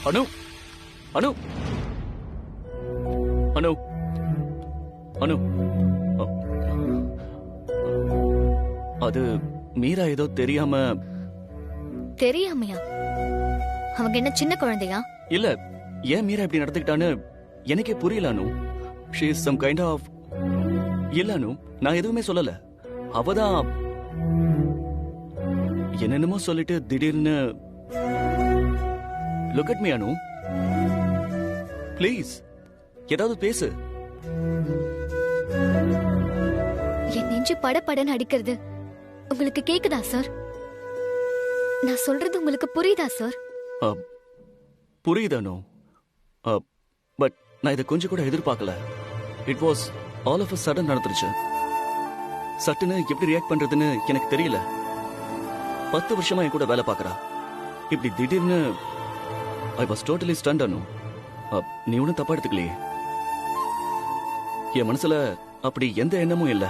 அனு அனு அனு அனு அ- அது மீரா ஏதோ தெரியாம. தெரியாமையா? அவங்க என்ன சின்ன குழந்தையா? இல்ல, ஏன் மீரா இப்படி நடந்துக்கிட்டான்னு எனக்கே புரியல Anu. She is some kind of. இல்ல அனு, நான் எதுவுமே சொல்லல. அவதான் என்னென்னமோ சொல்லிட்டு திடீர்னு. Look at me Anu, please ஏதாவது பேசு. என் நெஞ்சு படபடன்னு அடிக்கிறது உங்களுக்கு கேக்குதா சார்? நான் சொல்றது உங்களுக்கு புரியுதா சார்? புரியுது அனு, பட் நான் இதை கொஞ்சம் கூட எதிர்பார்க்கல. It was all of a sudden நடந்துருச்சு. சட்டுன்னு எப்படி ரியாக்ட் பண்றதுன்னு எனக்கு தெரியல. 10 வருஷமா என் கூட வேலை பார்க்கறா. இப்படி திடீர்னு ஐ வாஸ் டோட்டலி ஸ்டண்ட் அனு. நீ ஒன்றும் தப்பா எடுத்துக்கலையே. என் மனசுல அப்படி எந்த எண்ணமும் இல்ல.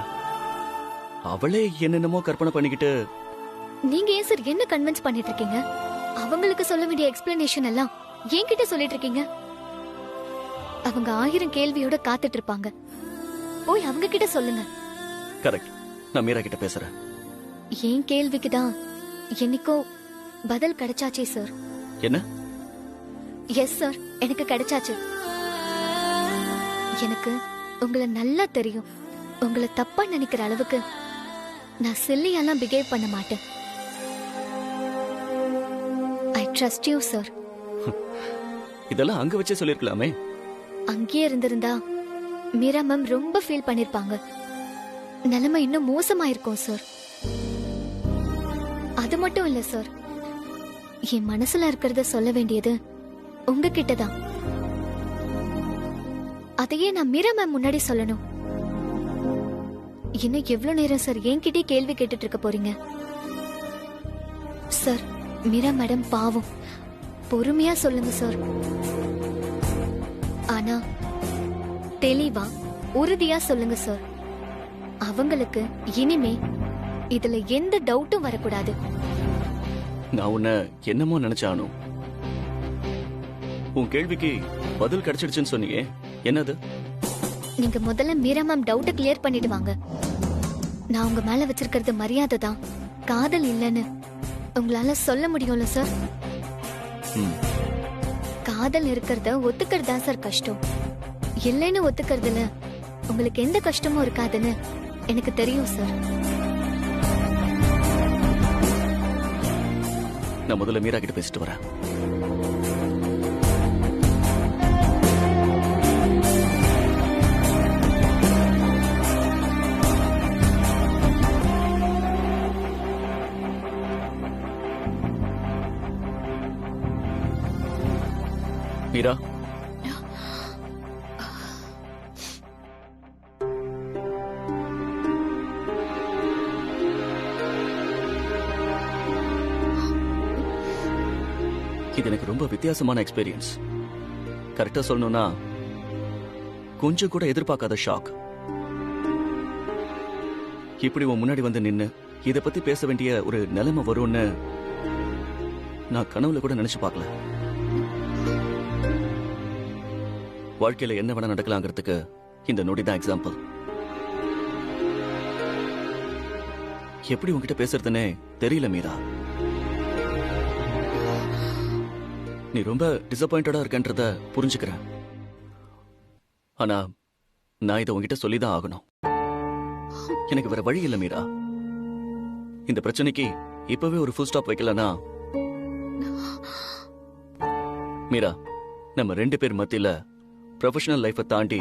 அவளே என்னென்னமோ கற்பனை பண்ணிக்கிட்டு. நீங்க ஏன் சார் என்ன கன்வின்ஸ் பண்ணிட்டு இருக்கீங்க? அவங்களுக்கு சொல்ல வேண்டிய எக்ஸ்பிளனேஷன் எல்லாம் என்கிட்ட சொல்லிட்டு இருக்கீங்க. அவங்க 1000 கேள்வியோட காத்துட்டு இருப்பாங்க. போய் அவங்க கிட்ட சொல்லுங்க. கரெக்ட், நான் மீரா கிட்ட பேசுறேன். என் கேள்விக்கு தான் என்னைக்கோ பதில் கிடைச்சாச்சே சார். என்ன? எஸ் சார், எனக்கு கிடைச்சாச்சு. எனக்கு உங்களை நல்லா தெரியும். உங்களை தப்பா நினைக்கிற அளவுக்கு நான் சில்லியெல்லாம் பிஹேவ் பண்ண மாட்டேன். I trust you sir. இதெல்லாம் அங்க வச்சே சொல்லிருக்கலாமே. அங்கேயே இருந்திருந்தா மீரா மேம் ரொம்ப ஃபீல் பண்ணிருப்பாங்க. நிலைமை இன்னும் மோசமாயிருக்கும் சார். அது மட்டும் இல்ல சார், என் மனசுல இருக்கிறத சொல்ல வேண்டியது உங்ககிட்ட தான். அதையே நான் மீரா மேம் முன்னாடி சொல்லணும். இன்னும் எவ்வளவு நேரம் சார் என்கிட்டே கேள்வி கேட்டுட்டு இருக்க போறீங்க? சார், மீரா மேடம் பாவம், பொறுமையா சொல்லுங்க சார். ஆனா தெளிவா உறுதியா சொல்லுங்க சார். அவங்களுக்கு இனிமே இதுல எந்த டவுட்டும் வரக்கூடாது. நான் உன்னை என்னமோ நினைச்சானு. உன் கேள்விக்கு பதில் கிடைச்சிடுச்சுன்னு சொன்னியே, என்னது? நீங்க முதல்ல மீரா மேம் டவுட்டை கிளியர் பண்ணிட்டு வாங்க. நான் உங்க மேல வச்சிருக்கிறது மரியாதை தான், காதல் இல்லைன்னு உங்களால சொல்ல முடியும்ல சார்? காதல் இருக்கிறத ஒத்துக்கிறது தான் சார் கஷ்டம். இல்லைன்னு ஒத்துக்கிறதுல உங்களுக்கு எந்த கஷ்டமும் இருக்காதுன்னு எனக்கு தெரியும் சார். நான் முதல்ல மீரா கிட்ட பேசிட்டு வரேன். மீரா, இது எனக்கு ரொம்ப வித்தியாசமான எக்ஸ்பீரியன்ஸ். கரெக்டா சொல்லணும்னா கொஞ்சம் கூட எதிர்பார்க்காத ஷாக். இப்படி உன் முன்னாடி வந்து நின்னு இத பத்தி பேச வேண்டிய ஒரு நிலைமை வரும்னு நான் கனவுல கூட நினைச்சு பார்க்கல. வாழ்க்கையில என்ன வேணா நடக்கலாங்கிறதுக்கு இந்த நொடிதான் எக்ஸாம்பிள். எப்படி உன்கிட்ட பேசுறதுன்னே தெரியல மீரா. நீ ரொம்ப டிசப்பாயிண்டடா இருக்கன்றத புரிஞ்சுக்கிறேன். ஆனா நான் இதை உன்கிட்ட சொல்லிதான் ஆகணும். எனக்கு வேற வழி இல்ல மீரா. இந்த பிரச்சனைக்கு இப்பவே ஒரு ஃபுல் ஸ்டாப் வைக்கலனா மீரா, நம்ம 2 பேர் மத்தியில ப்ரொஃபஷனல் லைஃபை தாண்டி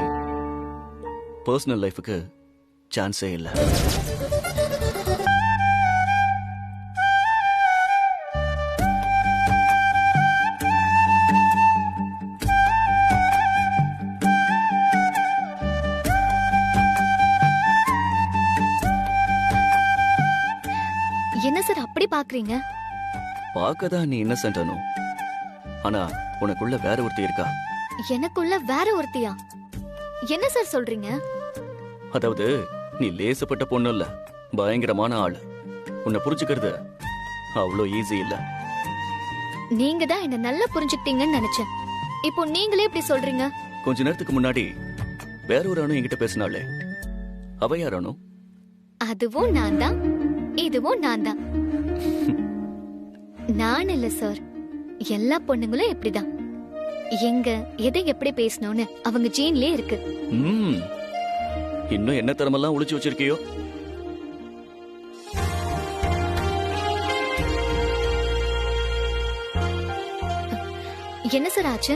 பர்சனல் லைஃபுக்கு சான்ஸே இல்லை. என்ன சார் அப்படி பாக்குறீங்க? பார்க்கதான் நீ இன்னசென்ட் அனு. ஆனா உனக்குள்ள வேற ஒருத்தி இருக்கா. எனக்குள்ள வேற ஒருத்தியா? என்ன சார் சொல்றீங்க? அதாவது நீ லேசப்பட்ட பொண்ணு இல்ல, பயங்கரமான ஆளு. உன்னை புரிஞ்சுக்கிறது அவ்வளோ ஈஸி இல்ல. நீங்க தான் என்ன நல்லா புரிஞ்சுக்கிட்டீங்கன்னு நினைச்சேன். இப்போ நீங்களே இப்படி சொல்றீங்க. கொஞ்ச நேரத்துக்கு முன்னாடி வேற ஒரு அணு என்கிட்ட பேசினாளே, அவ யார் அணு? அதுவும் நான் தான், இதுவும் நான் தான். நான் இல்ல சார், எல்லா பொண்ணுங்களும் இப்படிதான். எங்க எதை எப்படி பேசணும்னு அவங்க ஜீன்லயே இருக்கு. இன்னும் என்ன தரமெல்லாம் ஒளிச்சு வச்சிருக்கியோ? என்ன சார் ஆச்சு?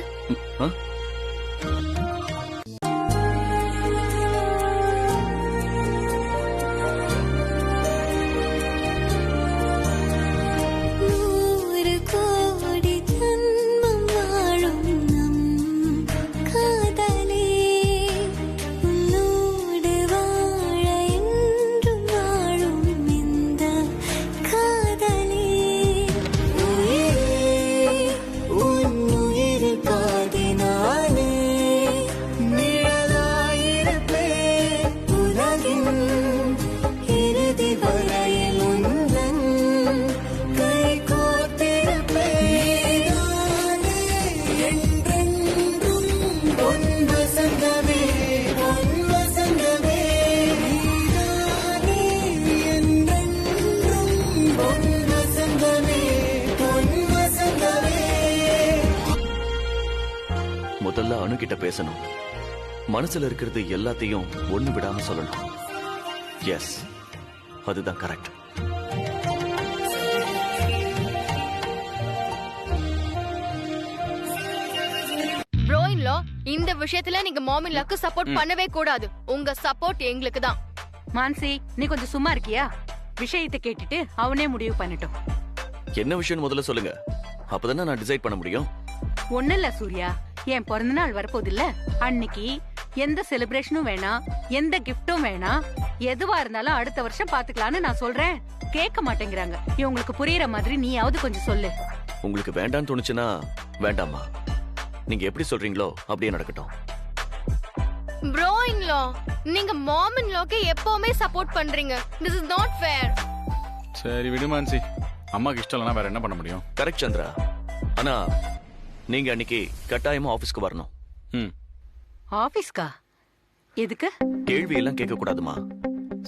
முதல்ல அணு கிட்ட பேசணும். மனசுல இருக்கிறது எல்லாத்தையும் ஒண்ணு விடாம சொல்லணும். எஸ், அதுதான் கரெக்ட். ப்ரோயின்லோ, இந்த விஷயத்துல நீங்க மாமின்லாக்கு சப்போர்ட் பண்ணவே கூடாது. உங்க சப்போர்ட் எங்களுக்கு தான். மான்சி, நீ கொஞ்சம் சும்மா இருக்கியா? விஷயத்தை கேட்டுட்டு அவனே முடிவு பண்ணட்டும். என்ன விஷயம் முதல்ல சொல்லுங்க, அப்பதானே நான் டிசைட் பண்ண முடியும். ஒண்ணு இல்ல சூர்யா, என் பிறந்த நாள் வரப்போது இல்ல, அன்னைக்கு எந்த செலிப்ரேஷனும் வேணாம், எந்த கிஃப்டும் வேணாம், எதுவா இருந்தாலும் அடுத்த வருஷம் பாத்துக்கலாம்னு நான் சொல்றேன். கேட்க மாட்டேங்கிறாங்க. இவங்களுக்கு புரியுற மாதிரி நீயாவது கொஞ்சம் சொல்லு. உங்களுக்கு வேண்டான்னு தோணுச்சுன்னா வேண்டாமா, நீங்க எப்படி சொல்றீங்களோ அப்படியே நடக்கட்டும். ப்ரோயின்லோ, நீங்க மாமின்லாக்கு எப்பவுமே சப்போர்ட் பண்றீங்க. This is not fair. சரி விடு மான்சி, அம்மாக்கு இஷ்டம் இல்லைன்னா வேற என்ன பண்ண முடியும்? கரெக்ட் சந்திரா, ஆனா நீங்க அன்னைக்கு கட்டாயமா ஆபீஸ்க்கு வரணும். ஆபீஸ்கா? எதுக்கு? கேள்வி எல்லாம் கேட்க கூடாதுமா.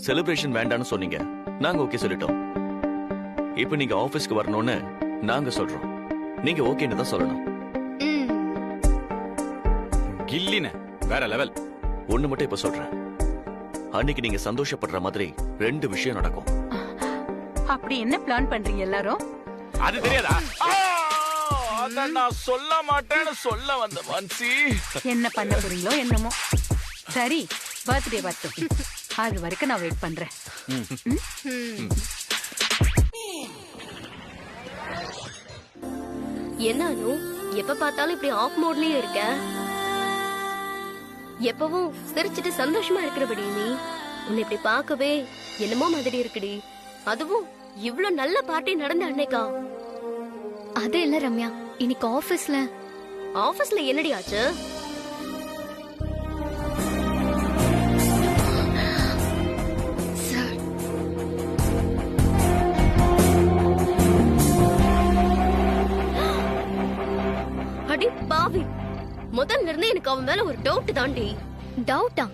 செலிப்ரேஷன் வேண்டான்னு சொன்னீங்க, நாங்க ஓகே சொல்லிட்டோம். இப்போ நீங்க ஆபீஸ்க்கு வரணும்னு நாங்க சொல்றோம், நீங்க ஓகேன்னு தான் சொல்லணும். கில்லின வேற லெவல். ஒண்ணு மட்டும் இப்ப சொல்றேன், அன்னைக்கு நீங்க சந்தோஷப்படுற மாதிரி 2 விஷயம் நடக்கும். அப்படி என்ன பிளான் பண்றீங்க எல்லாரும்? அது தெரியாதா? அத நான் சொல்ல மாட்டேன்னு சொல்ல வந்த மான்சி. என்ன பண்ண போறீங்களோ என்னமோ. சரி, பர்த்டே வரட்டும், அது வரைக்கும் நான் வெயிட் பண்றேன். என்னானு எப்ப பார்த்தாலும் இப்படி ஆஃப் மோட்லயே இருக்க? எப்பவும் சிரிச்சிட்டு சந்தோஷமா இருக்கிறபடி நீ உன்னை இப்படி பார்க்கவே என்னமோ மாதிரி இருக்குடி. அதுவும் இவ்ளோ நல்ல பார்ட்டி நடந்த அன்னைக்கா? அது இல்ல ரம்யா, இன்னைக்கு ஆபீஸ்ல என்னடி ஆச்சு? சார், அடி பாவி, முதல்ல இருந்து எனக்கு அவன் மேல ஒரு டவுட் தாண்டி. டவுட்டா?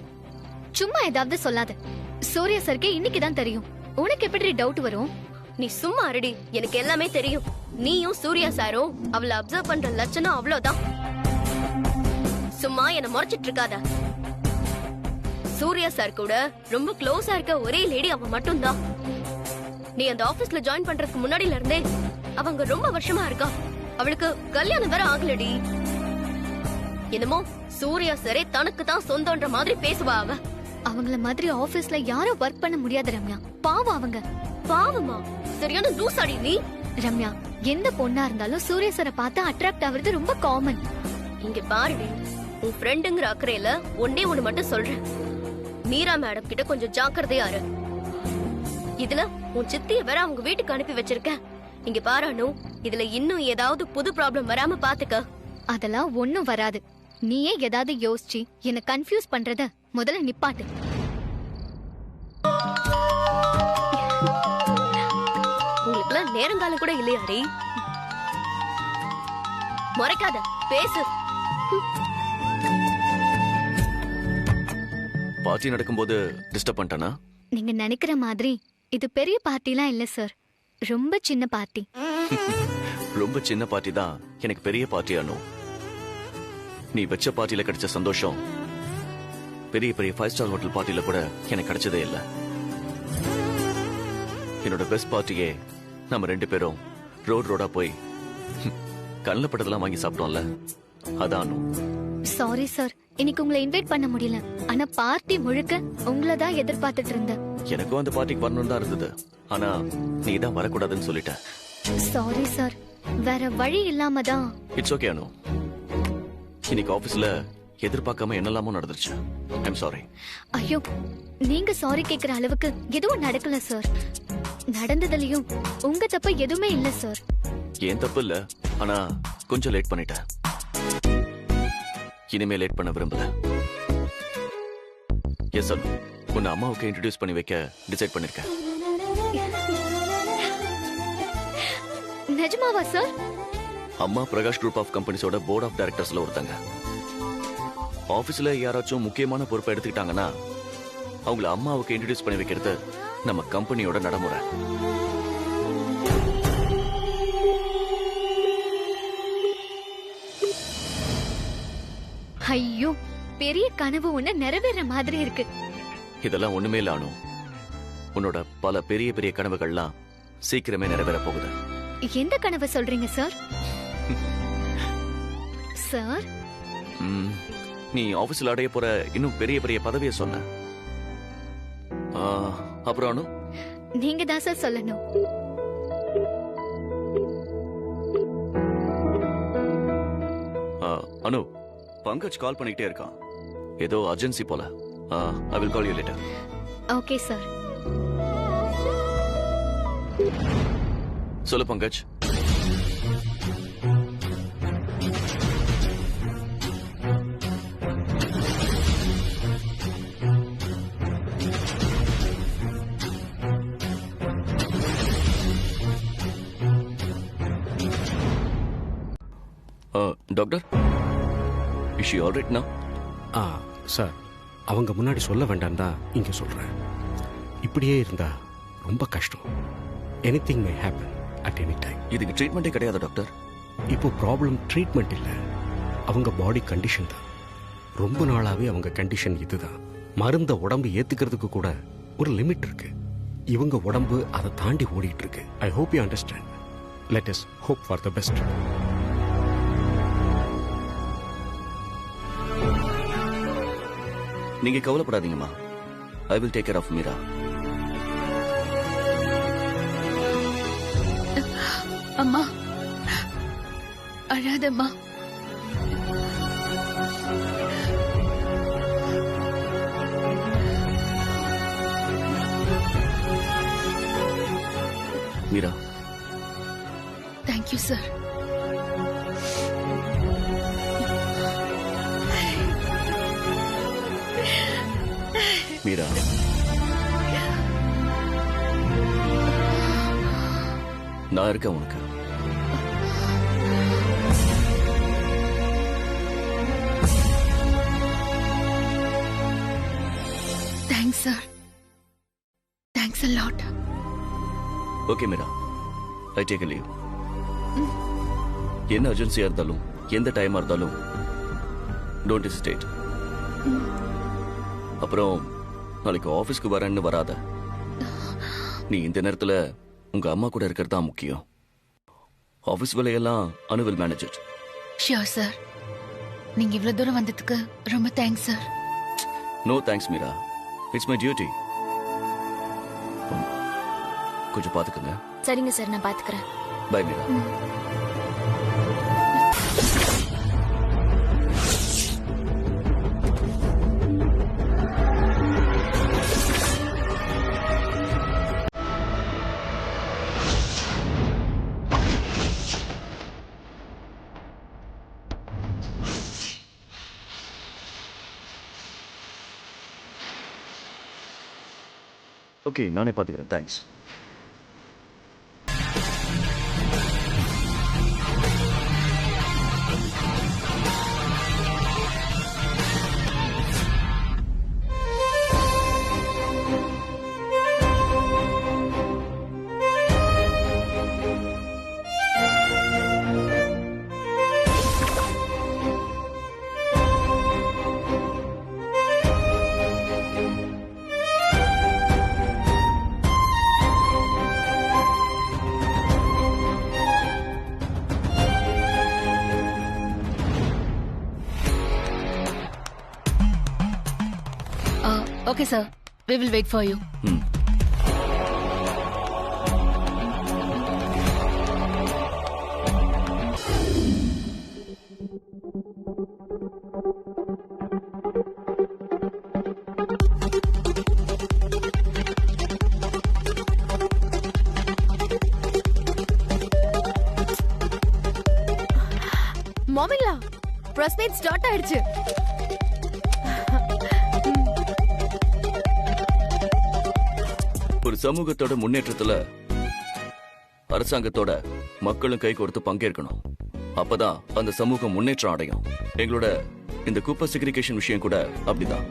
சும்மா ஏதாவது சொல்லாத. சூர்யா சருக்கு இன்னைக்கு தான் தெரியும், உனக்கு எப்படி டவுட் வரும்? நீ சும்மா இருடி, எனக்கு எல்லாமே தெரியும். நீயும் சூர்யா சாரும் அவளை அப்சர்வ் பண்ற லட்சணம் அவ்வளவுதான். சும்மா என்ன முறைச்சிட்டு இருக்காத. சூர்யா சார் கூட ரொம்ப க்ளோஸா இருக்க ஒரே லேடி அவ மட்டும் தான். நீ அந்த ஆபீஸ்ல ஜாயின் பண்றதுக்கு முன்னாடில இருந்தே அவங்க ரொம்ப வருஷமா இருக்கா. அவளுக்கு கல்யாணம் வேற ஆகலடி. என்னமோ சூர்யா சாரே தனக்கு தான் சொந்தம்ன்ற மாதிரி பேசுவா அவ. அவங்கள மாதிரி ஆபீஸ்ல யாரும் ஒர்க் பண்ண முடியாது ரம்யா, பாவம் அவங்க. பாவமா? சரியான லூசாடி நீ. ரம்யா, எந்த பொண்ணா இருந்தாலும் சூர்யா சாரை பார்த்தா அட்ராக்ட் ஆகுறது ரொம்ப காமன். இங்க பாருடி, உன் ஃப்ரெண்டுங்கிற அக்கறையில ஒண்ணு மட்டும் சொல்றேன். மீரா மேடம் கிட்ட கொஞ்சம் ஜாக்கிரதையா இரு. இதுல உன் சித்திய வேற அவங்க வீட்டுக்கு அனுப்பி வச்சிருக்க. இங்க பாரு அனு, இதுல இன்னும் ஏதாவது புது ப்ராப்ளம் வராம பாத்துக்க. அதெல்லாம் ஒண்ணும் வராது. நீயே ஏதாவது யோசிச்சு என்ன கன்ஃபியூஸ் பண்றத முதல்ல நிப்பாட்டு. உங்களுக்குலாம் நேரங்காலம் கூட இல்லையாடி? முறைக்காத, பேசு. பார்ட்டி நடக்கும்போது டிஸ்டர்ப் பண்ணிட்டேனா? நீங்க நினைக்கிற மாதிரி இது பெரிய பார்ட்டிலாம் இல்ல சார். ரொம்ப சின்ன பார்ட்டி. ரொம்ப சின்ன பார்ட்டி தான் எனக்கு பெரிய பார்ட்டி அனு. நீ வச்ச பார்ட்டியில கிடைச்ச சந்தோஷம் பெரிய பெரிய 5 ஸ்டார் ஹோட்டல் பார்ட்டியில கூட எனக்கு கிடைச்சதே இல்ல. என்னோட பெஸ்ட் பார்ட்டியே நம்ம 2 பேரும் ரோடா போய் கண்ணில் பட்டதெல்லாம் வாங்கி சாப்பிட்டோம்ல, அதான் அனு. சாரி சார், இன்னைக்கு உங்களை இன்வைட் பண்ண முடியல. ஆனா பார்ட்டி முழுக்க உங்களை தான் எதிர்பார்த்துட்டு இருந்தேன். எனக்கும் அந்த பார்ட்டிக்கு வரணும்னு தான் இருந்தது. ஆனா நீ தான் வரக்கூடாதுன்னு சொல்லிட்ட. சாரி சார், வேற வழி இல்லாம தான். இட்ஸ் ஓகே அனு. இன்னைக்கு ஆபீஸ்ல எதிர்பார்க்காம என்னெல்லாமோ நடந்துருச்சு. I'm sorry. ஐயோ, நீங்க சாரி கேக்குற அளவுக்கு எதுவும் நடக்கல சார். நடந்ததுலயும் உங்க தப்பு எதுவுமே இல்ல சார். ஏன் தப்பு இல்ல, ஆனா கொஞ்சம் லேட் பண்ணிட்டேன். இனிமே லேட் பண்ண விரும்பல. எஸ் அனு, உன்னை அம்மாவுக்கு இன்ட்ரடியூஸ் பண்ணி வைக்க டிசைட் பண்ணிருக்கேன். நிஜமாவா சார்? அம்மா பிரகாஷ் குரூப் ஆஃப் கம்பெனிஸோட போர்ட் ஆஃப் டைரக்டர்ஸ்ல ஒருத்தங்க. ஆபீஸ்ல யாராச்சும் முக்கியமான பொறுப்பை எடுத்துக்கிட்டாங்கன்னா அவங்கள அம்மாவுக்கு இன்ட்ரடியூஸ் பண்ணி வைக்கிறது நம்ம கம்பெனியோட நடைமுறை. ஐயோ, பெரிய கனவு ஒண்ணு நிறைவேற மாதிரி இருக்கு. இதெல்லாம் ஒண்ணுமே இல்ல அனு. உன்னோட பல பெரிய பெரிய கனவுகள்லாம் சீக்கிரமே நிறைவேற போகுது. எந்த கனவை சொல்றீங்க சார்? சார், நீ ஆபீஸ்ல அடைய போற இன்னும் பெரிய பெரிய பதவியை சொன்ன. அப்புறம் அனு, நீங்க தான் சார் சொல்லணும். அனு, பங்கஜ் கால் பண்ணிக்கிட்டே இருக்கான். ஏதோ அர்ஜென்சி போல. I will call you later. Okay sir. சொல்லு Pankaj. Doctor, is she all right now? சார், அவங்க முன்னாடி சொல்ல வேண்டாம் தான் இங்க சொல்றேன். இப்படியே இருந்தா ரொம்ப கஷ்டம். Anything may happen at any time. இதுக்கு ட்ரீட்மெண்ட்டே கிடையாது டாக்டர். இப்போ ப்ராப்ளம் ட்ரீட்மெண்ட் இல்லை, அவங்க பாடி கண்டிஷன் தான். ரொம்ப நாளாவே அவங்க கண்டிஷன் இதுதான். மருந்த உடம்பு ஏத்துக்கிறதுக்கு கூட ஒரு லிமிட் இருக்கு. இவங்க உடம்பு அதை தாண்டி ஓடிட்டு இருக்கு. I hope you understand. Let us hope for the best. நீங்க கவலைப்படாதீங்கம்மா. I will take care of Meera. அம்மா, அழாதம்மா. மீரா. Thank you sir. மீரா, நான் இருக்கேன் உனக்கு. Thanks sir. Thanks a lot. Okay Meera, I take a leave. என்ன அர்ஜென்சியா இருந்தாலும் எந்த டைமா இருந்தாலும் டோன்ட் ஹெசிடேட். அப்புறம் நாளைக்கு ஆபீஸ்க்கு வரேன்னு வராத. நீ இந்த நேரத்துல உங்க அம்மா கூட இருக்கிறது தான் முக்கியம். ஆபீஸ் வேலையெல்லாம் Anu will manage it. Sure sir. நீங்க இவ்வளவு தூரம் வந்ததுக்கு ரொம்ப thanks sir. No thanks Meera, it's my duty. கொஞ்சம் பாத்துக்கங்க. சரிங்க சார், நான் பாத்துக்கிறேன். பை மீரா. ஓகே, நானே பார்த்துக்கிறேன். Thanks. Okay sir, we will wait for you. மாமிலா, பிரஸ் மீட் ஸ்டார்ட் ஆயிடுச்சு. ஒரு சமூகத்தோட முன்னேற்றத்துல அரசாங்கத்தோட மக்களும் கை கொடுத்து பங்கேற்கணும். அப்பதான் அந்த சமூகம் முன்னேற்றம் அடையும். எங்களோட இந்த குப்பை செக்ரிகேஷன் விஷயம் கூட அப்படிதான்.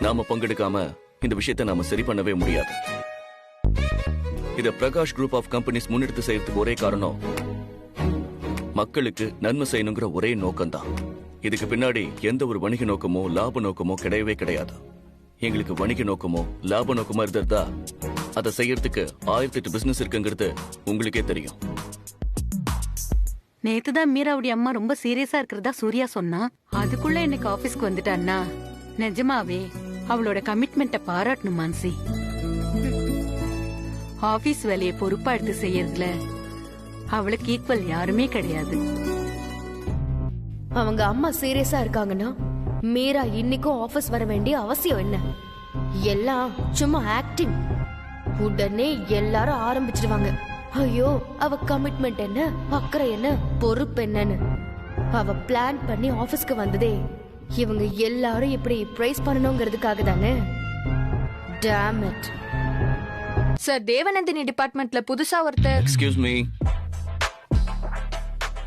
நாம பங்கெடுக்காம இந்த விஷயத்தை நாம சரி பண்ணவே முடியாது. இத பிரகாஷ் குரூப் ஆஃப் கம்பெனிஸ் முன்னெடுத்து செய்யறதுக்கு ஒரே காரணம் மக்களுக்கு நன்மை செய்யணுங்கிற ஒரே நோக்கம்தான். இதுக்கு பின்னாடி எந்த ஒரு வணிக நோக்கமோ லாப நோக்கமோ கிடையவே கிடையாது. எங்களுக்கு வணிக நோக்கமோ லாப நோக்கமோ இருந்ததா அதை செய்யறதுக்கு 1008 பிசினஸ் இருக்குங்கிறது உங்களுக்கே தெரியும். நேத்துதான் மீராவுடைய அம்மா ரொம்ப சீரியஸா இருக்கிறதா சூர்யா சொன்னா. அதுக்குள்ள இன்னைக்கு ஆபீஸ்க்கு வந்துட்டான்னா நிஜமாவே அவளோட கமிட்மெண்ட்டை பாராட்டணும் மான்சி. ஆபீஸ் வேலையை பொறுப்பா எடுத்து செய்யறதுல அவளுக்கு ஈக்குவல் யாருமே கிடையாது. அவங்க அம்மா சீரியஸா இருக்காங்கன்னா மீரா இன்னைக்கும் ஆபீஸ் வர வேண்டிய அவசியம் என்ன? எல்லாம் சும்மா ஆக்டிங். உடனே எல்லாரும் ஆரம்பிச்சிடுவாங்க, ஐயோ அவ கமிட்மெண்ட் என்ன, அக்கறை என்ன, பொறுப்பு என்னன்னு. அவ பிளான் பண்ணி ஆபீஸ்க்கு வந்ததே இவங்க எல்லாரும் இப்படி பிரைஸ் பண்ணணுங்கிறதுக்காக தானே. Dam it. சார், தேவநந்தினி டிபார்ட்மெண்ட்ல புதுசா ஒருத்தர். எக்ஸ்கியூஸ் மீ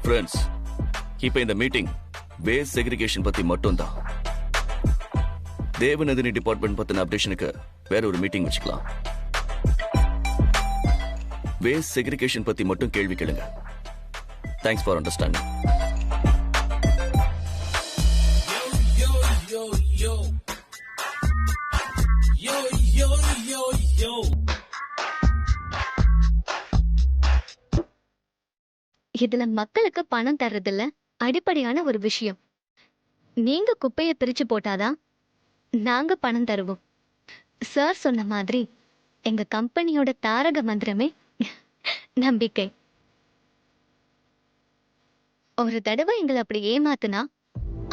ஃப்ரெண்ட்ஸ், இப்ப இந்த மீட்டிங் வேஸ்ட் செக்ரிகேஷன் பத்தி மட்டும் தான். தேவநந்தினி டிபார்ட்மெண்ட் பத்தின அப்டேஷனுக்கு வேற ஒரு மீட்டிங் வச்சுக்கலாம். வேஸ்ட் செக்ரிகேஷன் பத்தி மட்டும் கேள்வி கேளுங்க. Thanks for understanding. இதுல மக்களுக்கு பணம் தர்றதுல அடிப்படையான ஒரு விஷயம். நீங்க குப்பையை பிரிச்சு போட்டாதான் நாங்க பணம் தருவோம். சார் சொன்ன மாதிரி எங்க கம்பெனியோட தாரக மந்திரமே நம்பிக்கை. ஒரு தடவை எங்களை அப்படி ஏமாத்துனா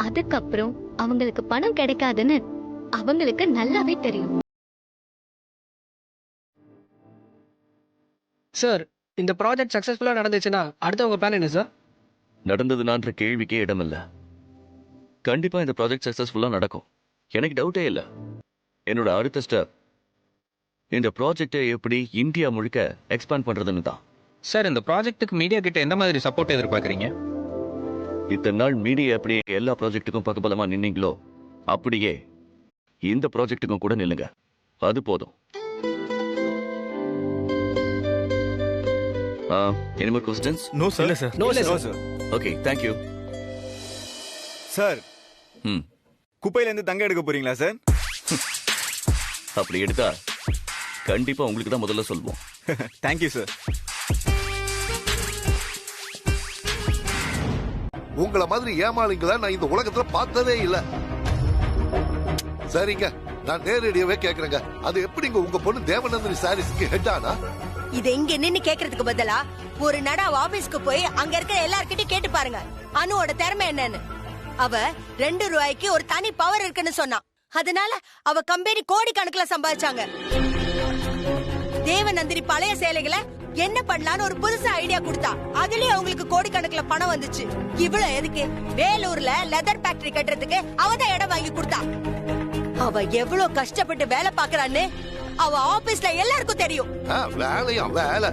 அதுக்கப்புறம் அவங்களுக்கு பணம் கிடைக்காதுன்னு அவங்களுக்கு நல்லாவே தெரியும். சார், இந்த ப்ராஜெக்ட் சக்சஸ்ஃபுல்லா நடந்துச்சுன்னா அடுத்த உங்க பிளான் என்ன சார்? நடந்ததுனான்ற கேள்விக்கே இடமில்ல. கண்டிப்பா இந்த ப்ராஜெக்ட் சக்சஸ்ஃபுல்லா நடக்கும், எனக்கு டவுட்டே இல்லை. என்னோட அடுத்த ஸ்டெப் இந்த ப்ராஜெக்டை எப்படி இந்தியா முழுக்க எக்ஸ்பேண்ட் பண்றதுன்னு தான். சார், இந்த ப்ராஜெக்ட்டுக்கு மீடியா கிட்ட எந்த மாதிரி சப்போர்ட் எதிர்பார்க்குறீங்க? இத்தனை நாள் மீடியா அப்படியே எல்லா ப்ராஜெக்ட்டுக்கும் பக்கபலமா நின்னீங்களோ அப்படியே இந்த ப்ராஜெக்ட்டுக்கும் கூட நில்லுங்க, அது போதும். Any more questions? No sir. இல்ல sir. No sir. Okay, thank you. Sir, ம், குப்பையில இருந்து தங்க எடுக்க போறீங்களா சார்? அப்படி எடுத்தா கண்டிப்பா உங்களுக்கு தான் முதல்ல சொல்வோம். Thank you sir. உங்கள மாதிரி ஏமாளிங்களா நான் இந்த உலகத்துல பார்த்ததே இல்ல. சரிங்க, நான் நேரடியாவே கேக்குறேங்க, அது எப்படிங்க உங்க பொண்ணு தேவநந்தினி சாரீஸ்க்கு ஹெட் ஆனா? இது இங்க நின்னு கேக்குறதுக்கு பதிலா ஒரு நட ஆபீஸ்க்கு போய் அங்க இருக்கிற எல்லார்கிட்டயும் கேட்டு பாருங்க அனுவோட திறமை என்னன்னு. அவ 2 ரூபாய்க்கு ஒரு தனி பவர் இருக்குன்னு சொன்னா. அதனால அவ கம்பெனி கோடி கணக்குல சம்பாதிச்சாங்க. தேவநந்தினி பழைய சேலைகளை என்ன பண்ணலான்னு ஒரு புதுசா ஐடியா கொடுத்தா. அதுலயே அவங்களுக்கு கோடி கணக்குல பணம் வந்துச்சு. இவ்வளவு எதுக்கு? வேலூர்ல லெதர் ஃபேக்டரி கட்டுறதுக்கு அவதான் இடம் வாங்கி கொடுத்தா. அவ எவ்வளவு கஷ்டப்பட்டு வேலை பாக்குறான்னு அவ ஆபீஸ்ல எல்லாருக்கும் தெரியும். வேலையா வேலை?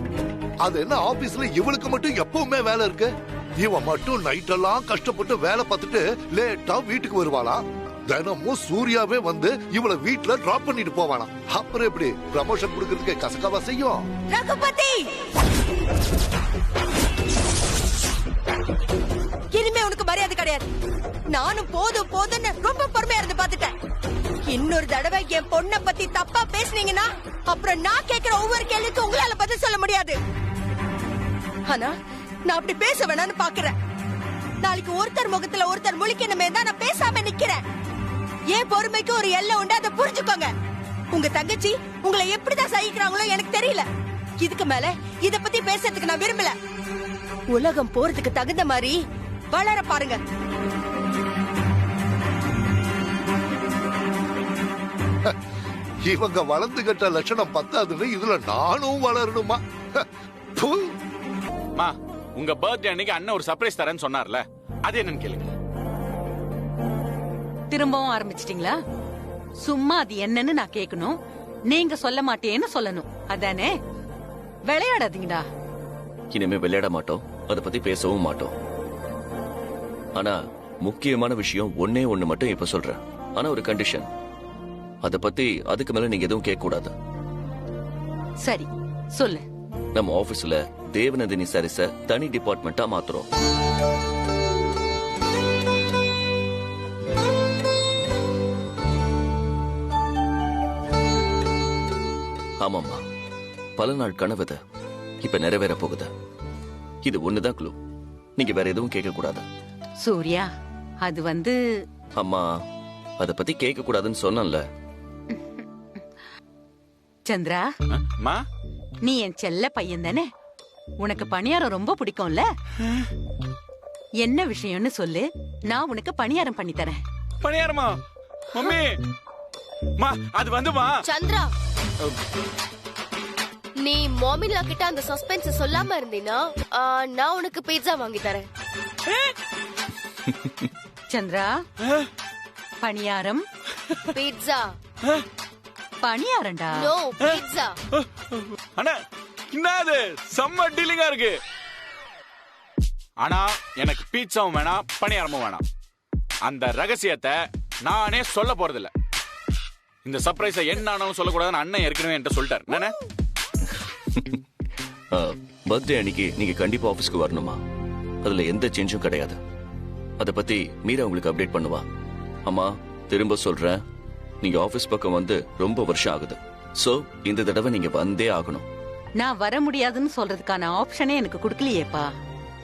அது என்ன ஆபீஸ்ல இவளுக்கு மட்டும் எப்பவுமே வேலை இருக்கு? இவன் மட்டும் நைட் எல்லாம் கஷ்டப்பட்டு வேலை பார்த்துட்டு லேட்டா வீட்டுக்கு வருவாளா? தினமும் சூர்யாவே வந்து இவளை வீட்டுல டிராப் பண்ணிட்டு போவானா? அப்புறம் எப்படி ப்ரமோஷன் கொடுக்கறதுக்கு கசக்காவா செய்யும்? ரகுபதி, இனிமே உனக்கு மரியாதை கிடையாது. நானும் போதும் போதும்னு ரொம்ப பொறுமையா இருந்து பாத்துட்டேன். இன்னொரு தடவை என் பொண்ணை பத்தி தப்பா பேசுனீங்கன்னா அப்புறம் நான் கேக்குற ஒவ்வொரு கேள்விக்கும் உங்களால பதில் சொல்ல முடியாது. ஆனா நான் அப்படி பேச வேணாம்னு பாக்குறேன். நாளைக்கு ஒருத்தர் முகத்துல ஒருத்தர் முழிக்கணுமே தான் நான் பேசாம நிக்கிறேன். ஏன் பொறுமைக்கு ஒரு எல்லை உண்டு, அதை புரிஞ்சுக்கோங்க. உங்க தங்கச்சி உங்களை எப்படிதான் சகிக்கிறாங்களோ எனக்கு தெரியல. இதுக்கு மேல இத பத்தி பேசுறதுக்கு நான் விரும்பல. உலகம் போறதுக்கு தகுந்த மாதிரி வளர பாருங்க. இவங்க வளர்ந்துகிட்ட லட்சணம் பத்தாதுன்னு இதுல நானும் வளரணுமா? மா, உங்க பர்த்டே அன்னைக்கு அண்ணன் ஒரு சர்ப்ரைஸ் தரேன்னு சொன்னார்ல, அது என்னன்னு கேளுங்க. திரும்பவும் ஆரம்பிச்சிட்டீங்களா? சும்மா அது என்னன்னு நான் கேட்கணும், நீங்க சொல்ல மாட்டேன்னு சொல்லணும், அதானே? விளையாடாதீங்கடா. இனிமே விளையாட மாட்டோம், அதை பத்தி பேசவும் மாட்டோம். ஆனா முக்கியமான விஷயம் ஒன்னே ஒண்ணு மட்டும் இப்ப சொல்றேன். ஆனா ஒரு கண்டிஷன், அத பத்தி அதுக்கு மேல நீங்க எதுவும் கேட்க கூடாது. சரி, சொல்லு. நம்ம ஆபீஸ்ல தேவநந்தினி சாரீஸ தனி டிபார்ட்மெண்டா மாத்துறோம். ஆமாம்மா, பல நாள் கனவு இப்ப நிறைவேற போகுது. இது ஒண்ணுதான் க்ளூ, நீங்க வேற எதுவும் கேட்க கூடாது. சூர்யா, அது வந்து அம்மா, அத பத்தி கேட்க கூடாதுன்னு சொன்னேன்ல. சந்திரா, நீ என் செல்ல பையன் தானே? உனக்கு பணியாரம் ரொம்ப பிடிக்கும்ல? என்ன விஷயம்னு சொல்லு, நான் உனக்கு பணியாரம் பண்ணி தரேன். பணியாரமா? மம்மி, மா, அது வந்துமா சந்திரா, நீ மாமிலா கிட்ட அந்த சஸ்பென்ஸ் சொல்லாம இருந்தீனா நான் உனக்கு பீட்சா வாங்கி தரேன். சந்திரா, பணியாரம் பீட்சா பணியாரண்டா. No, pizza. அண்ணா, என்னது செம்ம டீலிங்கா இருக்கு. ஆனா எனக்கு பீட்சாவும் வேணாம், பணியாரமும் வேணாம். அந்த ரகசியத்தை நானே சொல்ல போறதில்ல. இந்த சர்ப்ரைஸை என்ன ஆனாலும் சொல்லக்கூடாதுன்னு அண்ணன் ஏற்கனவே என்கிட்ட சொல்லிட்டார். நானே பர்த்டே அன்னைக்கு நீங்க கண்டிப்பா ஆபீஸ்க்கு வரணுமா? அதுல எந்த சேஞ்சும் கிடையாது. அத பத்தி மீரா உங்களுக்கு அப்டேட் பண்ணுவா. அம்மா, திரும்ப சொல்றேன், நீங்க ஆபீஸ் பக்கம் வந்து ரொம்ப வருஷம் ஆகுது. சோ இந்த தடவை நீங்க வந்தே ஆகணும். நான் வர முடியாதுன்னு சொல்றதுக்கான ஆப்ஷனே எனக்கு கொடுக்கலையேப்பா.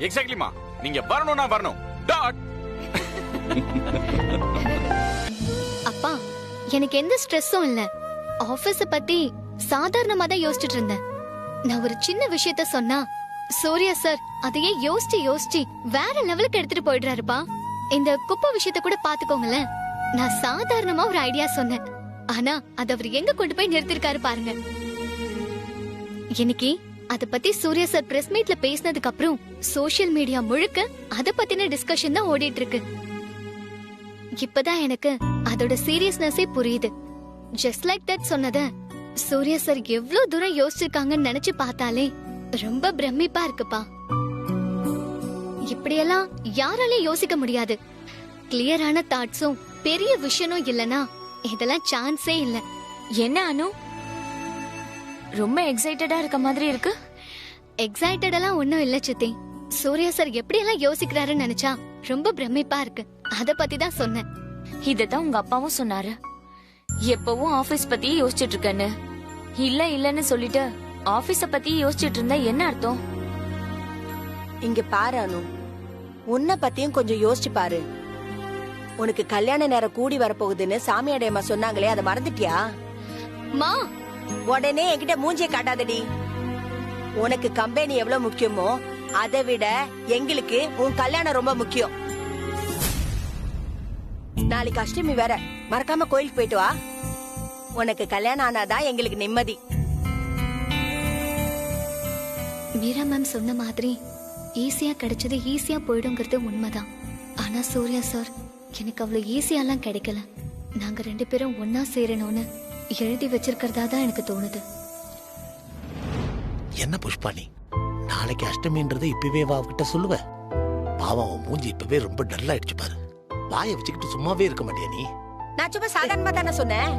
எக்ஸாக்ட்லிமா, நீங்க வரணும்னா வரணும். டாட். அப்பா, எனக்கு எந்த ஸ்ட்ரெஸ்ஸும் இல்ல. ஆபீஸ் பத்தி சாதாரணமா தான் யோசிச்சுட்டு இருந்தேன். நான் ஒரு சின்ன விஷயத்த சொன்னா சூர்யா சார் அதையே யோசிச்சு வேற லெவலுக்கு எடுத்துட்டு போயிடுறாருப்பா. இந்த குப்பை விஷயத்த கூட பாத்துக்கோங்களேன். நான் சாதாரணமா ஒரு ஐடியா சொன்னேன், ஆனா அது அவர் எங்க கொண்டு போய் நிறுத்திருக்காரு பாருங்க. இன்னைக்கு அத பத்தி சூர்யா சார் பிரஸ் மீட்ல பேசினதுக்கு அப்புறம் சோசியல் மீடியா முழுக்க அத பத்தின டிஸ்கஷன் தான் ஓடிட்டு இருக்கு. இப்பதான் எனக்கு அதோட சீரியஸ்னஸே புரியுது. ஜஸ்ட் லைக் தட் சொன்னத சூர்யா சார் எவ்வளவு தூரம் யோசிச்சிருக்காங்கன்னு நினைச்சு பார்த்தாலே ரொம்ப பிரமிப்பா இருக்குப்பா. இப்படியெல்லாம் யாராலையும் யோசிக்க முடியாது. கிளியரான தாட்ஸும் பெரிய விஷனும் இல்லனா இதெல்லாம் சான்ஸே இல்ல. என்ன அனு, ரொம்ப எக்ஸைட்டடா இருக்க மாதிரி இருக்கு? எக்ஸைட்டடெல்லாம் ஒண்ணும் இல்ல சித்தி. சூர்யா சார் எப்படி எல்லாம் யோசிக்கிறாருன்னு நினைச்சா ரொம்ப பிரமிப்பா இருக்கு. அத பத்தி தான் சொன்னேன். இததான் உங்க அப்பாவும் சொன்னாரு, எப்பவும் ஆபீஸ் பத்தி யோசிச்சுட்டு இருக்கேன்னு. இல்லன்னு சொல்லிட்டு ஆபீஸ பத்தி யோசிச்சுட்டு இருந்தா என்ன அர்த்தம்? இங்க பாரு அனு, உன்னை பத்தியும் கொஞ்சம் யோசிச்சு பாரு. உனக்கு கல்யாண நேரம் கூடி வரப்போகுதுன்னு சாமியாடையம்மா சொன்னாங்களே, அதை மறந்துட்டியா? மா, உடனே என்கிட்ட மூஞ்சிய காட்டாதடி. உனக்கு கம்பெனி எவ்வளவு முக்கியமோ அதை விட எங்களுக்கு உன் கல்யாணம் ரொம்ப முக்கியம். நாளைக்கு அஷ்டமி வேற, மறக்காம கோயிலுக்கு போயிட்டு வா. உனக்கு கல்யாணம் ஆனாதான் எங்களுக்கு நிம்மதி. மீரா மேம் சொன்ன மாதிரி ஈஸியா கிடைச்சது ஈஸியா போயிடுங்கிறது உண்மைதான். ஆனா சூர்யா சார் எனக்கு அவ்வளவு ஈஸியாலாம் கிடைக்கல. நாங்க 2 பேரும் ஒன்னா சேரணும்னு எழுதி வச்சிருக்கிறதா தான் எனக்கு தோணுது. என்ன புஷ்பாணி, நாளைக்கு அஷ்டமின்றதை இப்பவே வாக்கிட்ட சொல்லுவ? பாவம், மூஞ்சி இப்பவே ரொம்ப டல் ஆயிடுச்சு பாரு. வாயை வச்சுக்கிட்டு சும்மாவே இருக்க மாட்டியா நீ? நான் சும்மா சாதாரணமா தானே சொன்னேன்.